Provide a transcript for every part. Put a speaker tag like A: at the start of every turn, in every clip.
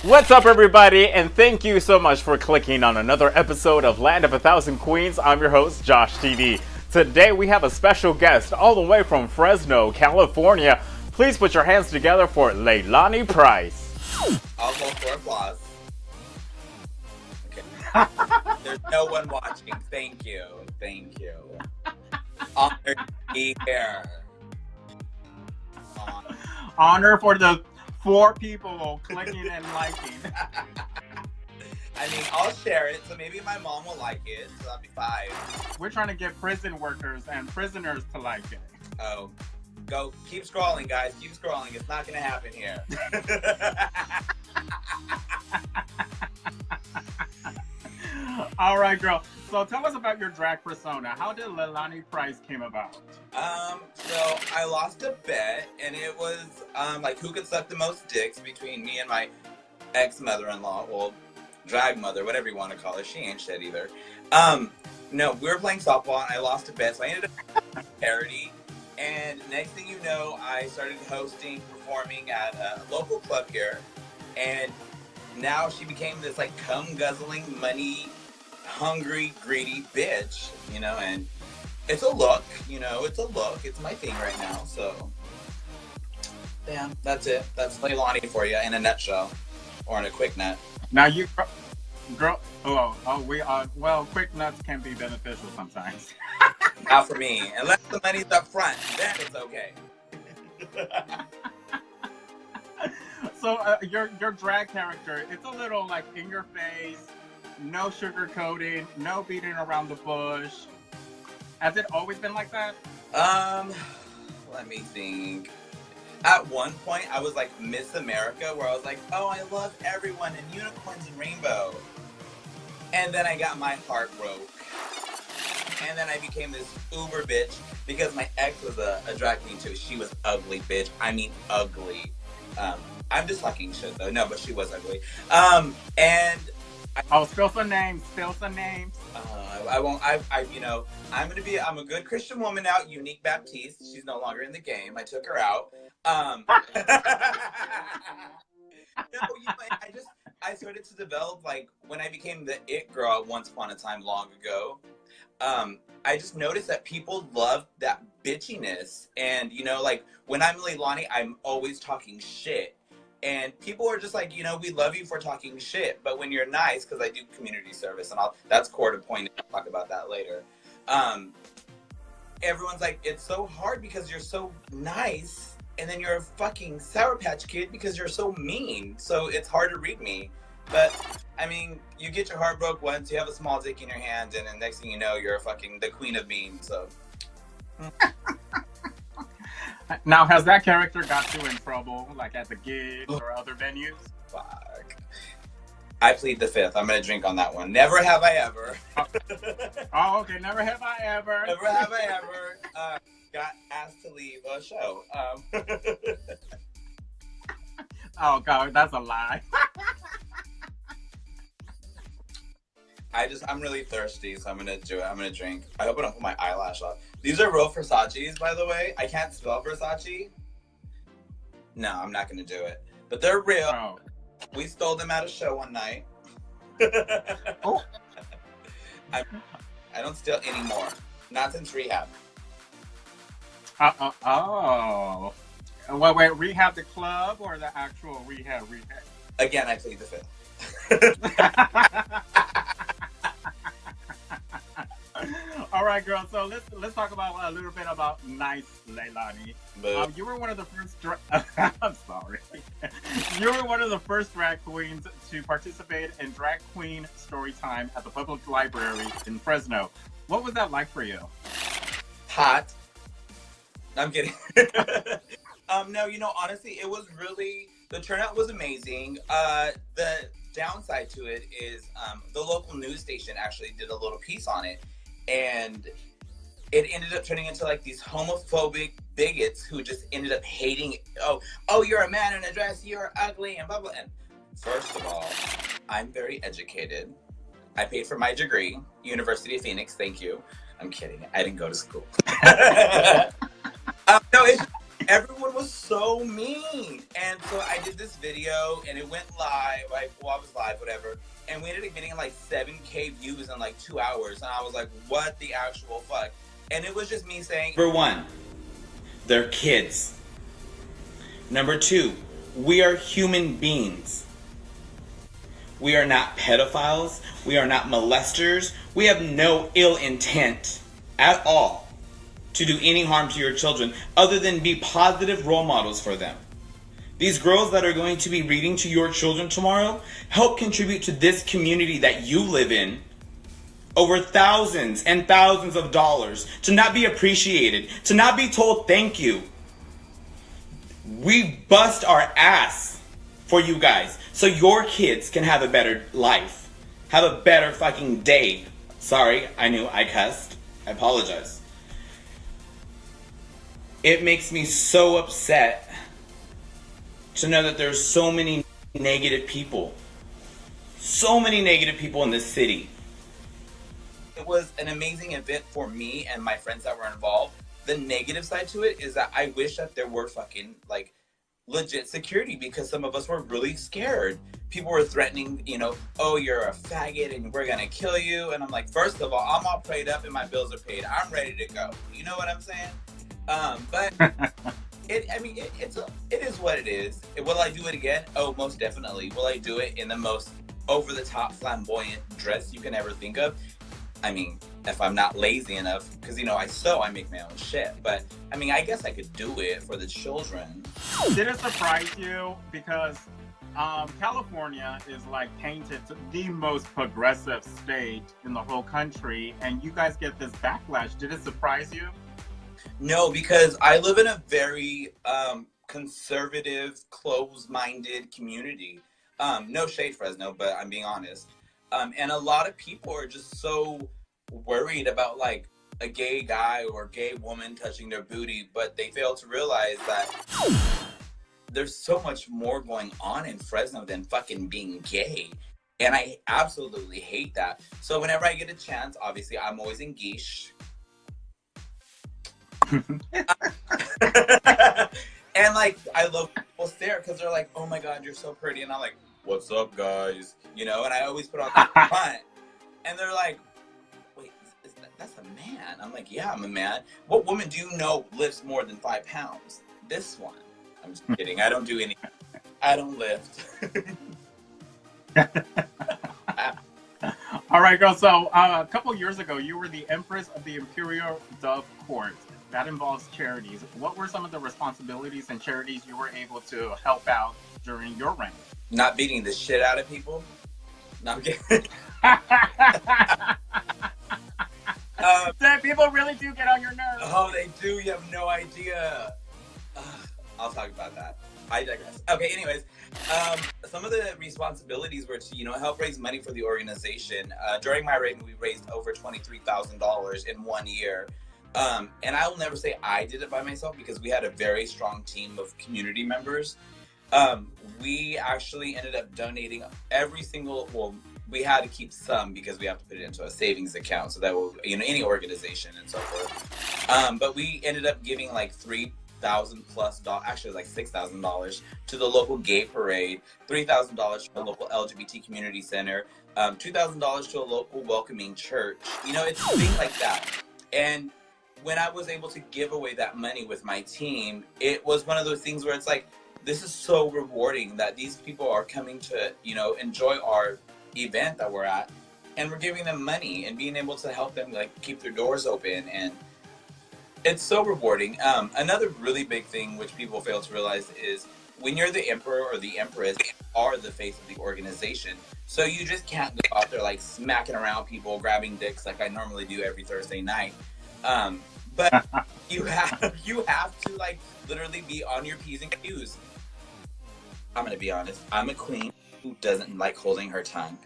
A: What's up, everybody, and thank you so much for clicking on another episode of Land of a Thousand Queens. I'm your host, Josh TV. Today we have a special guest all the way from Fresno, California. Please put your hands together for Leilani Price.
B: I'll go for applause. Okay. There's no one watching. Thank you. Thank you. Honored to be here.
C: Honor for the 4 people clicking and liking.
B: I mean, I'll share it, so maybe my mom will like it, so that'll be fine.
C: We're trying to get prison workers and prisoners to like it.
B: Oh, go. Keep scrolling, guys. Keep scrolling. It's not going to happen here.
C: All right, girl. So tell us about your drag persona. How did Leilani Price came about?
B: So I lost a bet, and it was, like, who could suck the most dicks between me and my ex-mother-in-law, well, drag mother, whatever you want to call her. She ain't shit either. No, we were playing softball, and I lost a bet, so I ended up parody. And next thing you know, I started hosting, performing at a local club here, and now she became this, like, cum-guzzling, money-hungry, greedy bitch, you know, and it's a look, you know, it's a look. It's my thing right now, so yeah, that's it. That's Leilani for you in a nutshell, or in a quick nut.
C: Now you, girl. Well, quick nuts can be beneficial sometimes.
B: Not for me, unless the money's up front, then it's okay.
C: So your drag character, it's a little like in your face, no sugarcoating, no beating around the bush. Has it always been like that?
B: Let me think. At one point, I was like Miss America, where I was like, oh, I love everyone and unicorns and rainbow. And then I got my heart broke. And then I became this uber bitch because my ex was a drag queen too. She was ugly, bitch. I mean, ugly. I'm just talking shit though. No, but she was ugly. And
C: Spill some names. Spill some names.
B: I won't. You know, I'm a good Christian woman now. Unique Baptiste. She's no longer in the game. I took her out. No, you know, I started to develop, like, when I became the it girl once upon a time long ago. I just noticed that people love that bitchiness, and you know, like when I'm Leilani, I'm always talking shit. And people are just like, you know, we love you for talking shit, but when you're nice, because I do community service, and that's core to point. I'll talk about that later. Everyone's like, it's so hard because you're so nice, and then you're a fucking Sour Patch Kid because you're so mean. So it's hard to read me. But I mean, you get your heart broke once, you have a small dick in your hand, and then next thing you know, you're fucking the queen of mean. So.
C: Now, has that character got you in trouble, like at the gigs or other venues?
B: Fuck. I plead the fifth. I'm gonna drink on that one. Never have I ever.
C: Oh, okay. Never have I ever.
B: Never have I ever got asked to leave a show.
C: Oh God, that's a lie.
B: I'm really thirsty, so I'm gonna do it. I'm gonna drink. I hope I don't put my eyelash off. These are real Versace's, by the way. I can't spell Versace. No, I'm not gonna do it. But they're real.
C: Oh.
B: We stole them at a show one night.
C: Oh.
B: I don't steal anymore. Not since rehab.
C: Oh. Well, wait, rehab the club or the actual rehab?
B: Again, I plead the fifth.
C: All right, girl. So let's talk about a little bit about nice Leilani. You were one of the first. I'm sorry. You were one of the first drag queens to participate in Drag Queen Storytime at the public library in Fresno. What was that like for you?
B: Hot. I'm kidding. No, you know, honestly, it was really, the turnout was amazing. The downside to it is the local news station actually did a little piece on it, and it ended up turning into like these homophobic bigots who just ended up hating, oh, you're a man in a dress, you're ugly, and blah, blah. And first of all, I'm very educated. I paid for my degree, University of Phoenix, thank you. I'm kidding, I didn't go to school. No, it's everyone was so mean. And so I did this video and it went live. I was live, whatever. And we ended up getting like 7K views in like 2 hours. And I was like, what the actual fuck? And it was just me saying, number one, they're kids. Number two, we are human beings. We are not pedophiles. We are not molesters. We have no ill intent at all to do any harm to your children other than be positive role models for them. These girls that are going to be reading to your children tomorrow help contribute to this community that you live in over thousands and thousands of dollars to not be appreciated, to not be told thank you. We bust our ass for you guys so your kids can have a better life, have a better fucking day. Sorry, I knew I cussed. I apologize. It makes me so upset to know that there's so many negative people. So many negative people in this city. It was an amazing event for me and my friends that were involved. The negative side to it is that I wish that there were fucking like legit security, because some of us were really scared. People were threatening, you know, oh, you're a faggot and we're gonna kill you. And I'm like, first of all, I'm all prayed up and my bills are paid. I'm ready to go. You know what I'm saying? But it is what it is. Will I do it again? Oh, most definitely. Will I do it in the most over-the-top flamboyant dress you can ever think of? I mean, if I'm not lazy enough, because, you know, I make my own shit. But, I mean, I guess I could do it for the children.
C: Did it surprise you? Because California is like painted to the most progressive state in the whole country, and you guys get this backlash. Did it surprise you?
B: No, because I live in a very conservative, closed-minded community. No shade, Fresno, but I'm being honest. And a lot of people are just so worried about like a gay guy or gay woman touching their booty, but they fail to realize that there's so much more going on in Fresno than fucking being gay. And I absolutely hate that. So whenever I get a chance, obviously I'm always in geesh. And like, I love people stare because they're like, oh my God, you're so pretty. And I'm like, what's up, guys? You know, and I always put on the front. And they're like, wait, that's a man. I'm like, yeah, I'm a man. What woman do you know lifts more than 5 pounds? This one. I'm just kidding. I don't do any. I don't lift.
C: All right, girl. So a couple years ago, you were the Empress of the Imperial Dove Court. That involves charities. What were some of the responsibilities and charities you were able to help out during your reign?
B: Not beating the shit out of people. No, I'm kidding.
C: People really do get on your nerves.
B: Oh, they do. You have no idea. I'll talk about that. I digress. Okay, anyways. Some of the responsibilities were to, you know, help raise money for the organization. During my reign, we raised over $23,000 in 1 year. And I will never say I did it by myself because we had a very strong team of community members. We actually ended up donating every single, well, we had to keep some because we have to put it into a savings account so that will, you know, any organization and so forth. But we ended up giving like $3,000 plus, actually like $6,000 to the local gay parade, $3,000 to the local LGBT community center, $2,000 to a local welcoming church. You know, it's things like that. And when I was able to give away that money with my team, it was one of those things where it's like, this is so rewarding that these people are coming to, you know, enjoy our event that we're at, and we're giving them money and being able to help them like keep their doors open, and it's so rewarding. Another really big thing which people fail to realize is when you're the emperor or the empress, you are the face of the organization. So you just can't go out there like smacking around people, grabbing dicks like I normally do every Thursday night. But you have to like literally be on your P's and Q's. I'm gonna be honest. I'm a queen who doesn't like holding her tongue.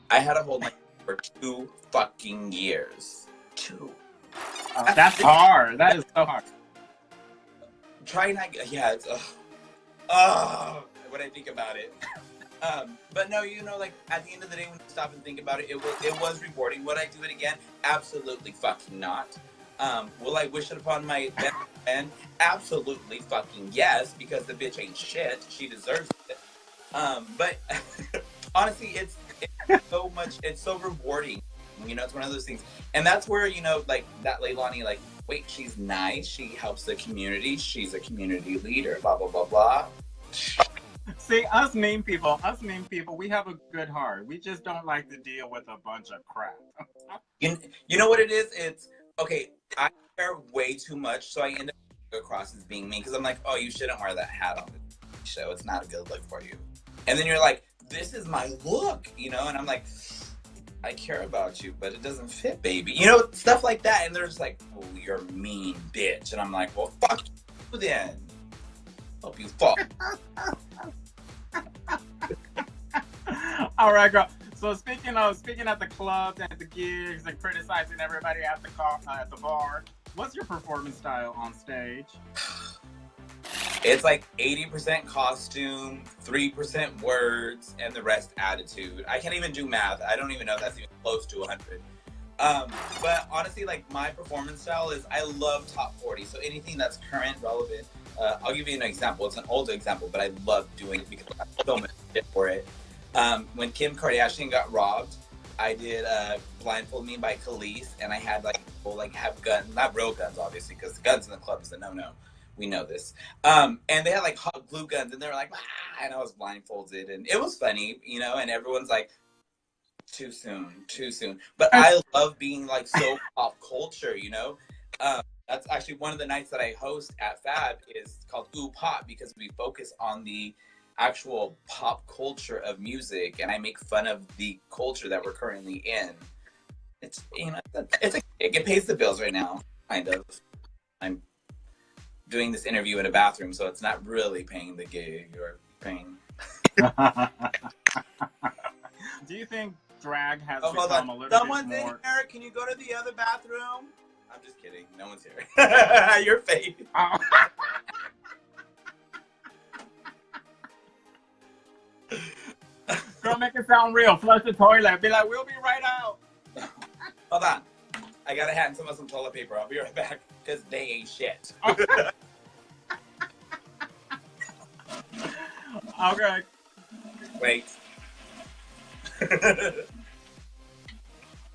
B: I had to hold my tongue for 2 fucking years. 2.
C: That's hard. That is so hard.
B: Try not. Yeah, it's. When I think about it. But no, you know, like at the end of the day, when you stop and think about it, it was rewarding. Would I do it again? Absolutely fucking not. Will I wish it upon my best friend? Absolutely fucking yes, because the bitch ain't shit. She deserves it. But honestly, it's so much. It's so rewarding. You know, it's one of those things, and that's where, you know, like that Leilani, like, wait, she's nice. She helps the community. She's a community leader. Blah blah blah blah.
C: See, us mean people, we have a good heart. We just don't like to deal with a bunch of crap.
B: You know what it is? It's okay. I care way too much, so I end up across as being mean because I'm like, oh, you shouldn't wear that hat on the show. It's not a good look for you. And then you're like, this is my look, you know? And I'm like, I care about you, but it doesn't fit, baby. You know, stuff like that. And they're just like, oh, you're a mean bitch. And I'm like, well, fuck you then. Hope you fall.
C: All right, girl. So speaking at the clubs and the gigs and criticizing everybody at the bar, what's your performance style on stage?
B: It's like 80% costume, 3% words, and the rest attitude. I can't even do math. I don't even know if that's even close to 100. But honestly, like, my performance style is, I love top 40. So anything that's current, relevant. I'll give you an example. It's an older example, but I love doing it because I have so much shit for it. When Kim Kardashian got robbed, I did Blindfold Me by Khalees, and I had like people like have guns, not real guns, obviously, because guns in the club is a no-no. We know this. And they had like hot glue guns, and they were like, ah, and I was blindfolded, and it was funny, you know. And everyone's like, too soon. But I love being like so pop culture, you know. That's actually one of the nights that I host at Fab is called Ooh Pop, because we focus on the actual pop culture of music, and I make fun of the culture that we're currently in. It's, you know, it pays the bills right now, kind of. I'm doing this interview in a bathroom, so it's not really paying the gig or paying.
C: Do you think drag has
B: hold
C: become
B: on.
C: a little
B: Someone's
C: bit more?
B: in here. Can you go to the other bathroom? I'm just kidding. No one's here. Your face.
C: Girl, make it sound real. Flush the toilet. Be like, we'll be right out.
B: Hold on. I gotta hand someone some toilet paper. I'll be right back, because they ain't shit.
C: Okay.
B: Wait.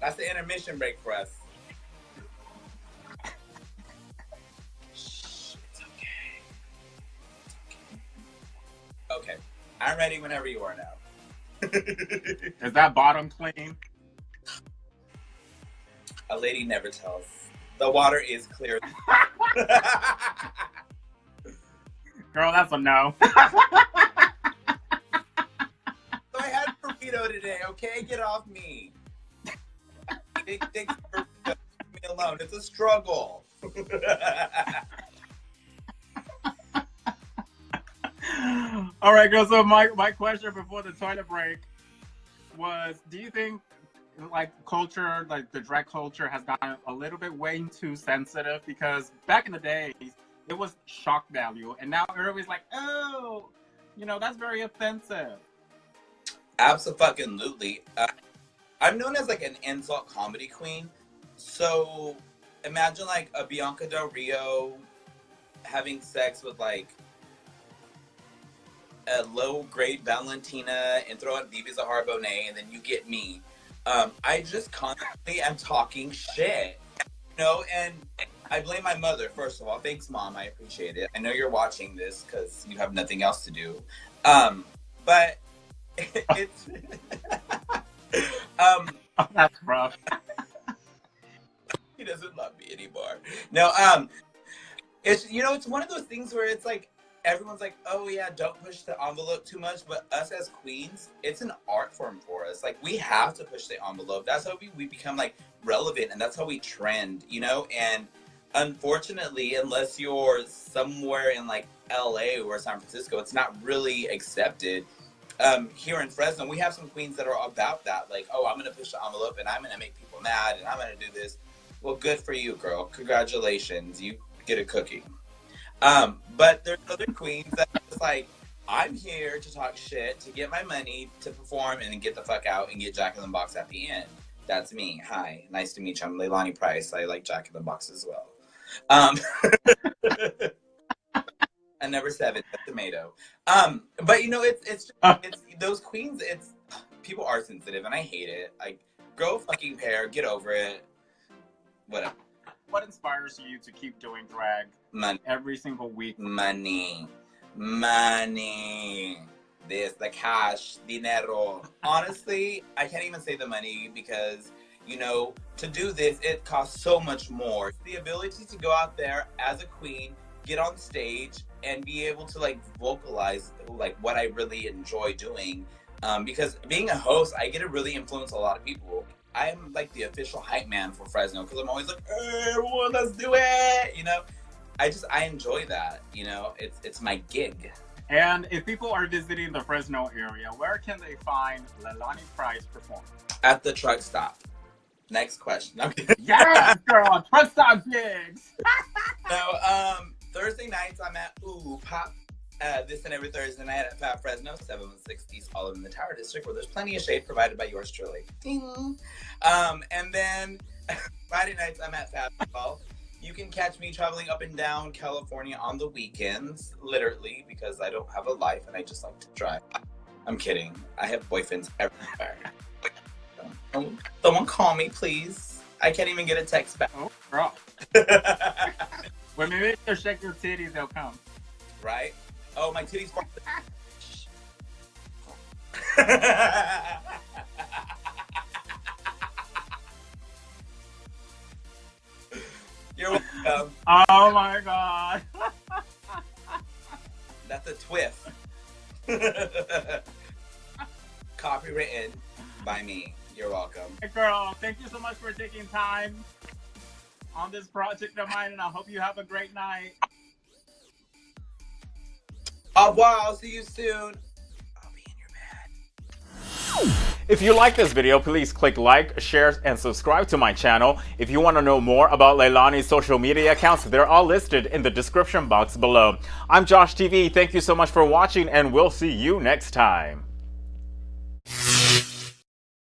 B: That's the intermission break for us. Shh, it's okay. Okay. I'm ready whenever you are now.
C: Is that bottom clean?
B: A lady never tells. The water is clear.
C: Girl, that's a no.
B: So I had a burrito today, okay? Get off me. Big burrito. Leave me alone. It's a struggle.
C: All right, girl. So my question before the toilet break was, do you think like culture, like the drag culture, has gotten a little bit way too sensitive? Because back in the days, it was shock value, and now everybody's like, oh, you know, that's very offensive.
B: Absolutely. I'm known as like an insult comedy queen. So imagine like a Bianca Del Rio having sex with like a low-grade Valentina and throw out Vivi Zahara Bonet, and then you get me. I just constantly am talking shit, you know, and I blame my mother, first of all. Thanks, Mom. I appreciate it. I know you're watching this because you have nothing else to do. But it's...
C: That's rough.
B: He doesn't love me anymore. No, it's, you know, it's one of those things where it's like, everyone's like, oh yeah, don't push the envelope too much. But us as queens, it's an art form for us. Like, we have to push the envelope. That's how we become like relevant, and that's how we trend, you know? And unfortunately, unless you're somewhere in like LA or San Francisco, it's not really accepted. Here in Fresno, we have some queens that are about that. Like, oh, I'm going to push the envelope and I'm going to make people mad and I'm going to do this. Well, good for you, girl. Congratulations. You get a cookie. But there's other queens that are just like, I'm here to talk shit, to get my money, to perform, and then get the fuck out and get Jack in the Box at the end. That's me. Hi. Nice to meet you. I'm Leilani Price. I like Jack in the Box as well. And number 7, a tomato. But you know, it's those queens. It's people are sensitive, and I hate it. Like, grow a fucking pair, get over it. Whatever.
C: What inspires you to keep doing drag
B: Money.
C: every single week?
B: Money. This, the cash, dinero. Honestly, I can't even say the money because, you know, to do this, it costs so much more. The ability to go out there as a queen, get on stage, and be able to, like, vocalize, like, what I really enjoy doing. Because being a host, I get to really influence a lot of people. I'm like the official hype man for Fresno because I'm always like, hey, everyone, let's do it. You know, I enjoy that. You know, it's my gig.
C: And if people are visiting the Fresno area, where can they find Leilani Price perform?
B: At the truck stop. Next question.
C: Yes, girl, truck stop gigs.
B: So, Thursday nights I'm at Pop. This and every Thursday night at Fat Fresno, 716 East Olive in the Tower District, where there's plenty of shade provided by yours truly. Ding. And then Friday nights I'm at Fat Ball. You can catch me traveling up and down California on the weekends, literally, because I don't have a life and I just like to drive. I'm kidding. I have boyfriends everywhere. Someone call me, please. I can't even get a text back.
C: Oh, girl. When maybe they'll shake your titties, they'll come.
B: Right? Oh, my titties. You're welcome.
C: Oh my god.
B: That's a twist. Copywritten by me. You're welcome.
C: Hey girl, thank you so much for taking time on this project of mine, and I hope you have a great night.
B: Au revoir. I'll see you soon. I'll be in your bed.
A: If you like this video, please click like, share, and subscribe to my channel. If you want to know more about Leilani's social media accounts, they're all listed in the description box below. I'm Josh TV. Thank you so much for watching, and we'll see you next time.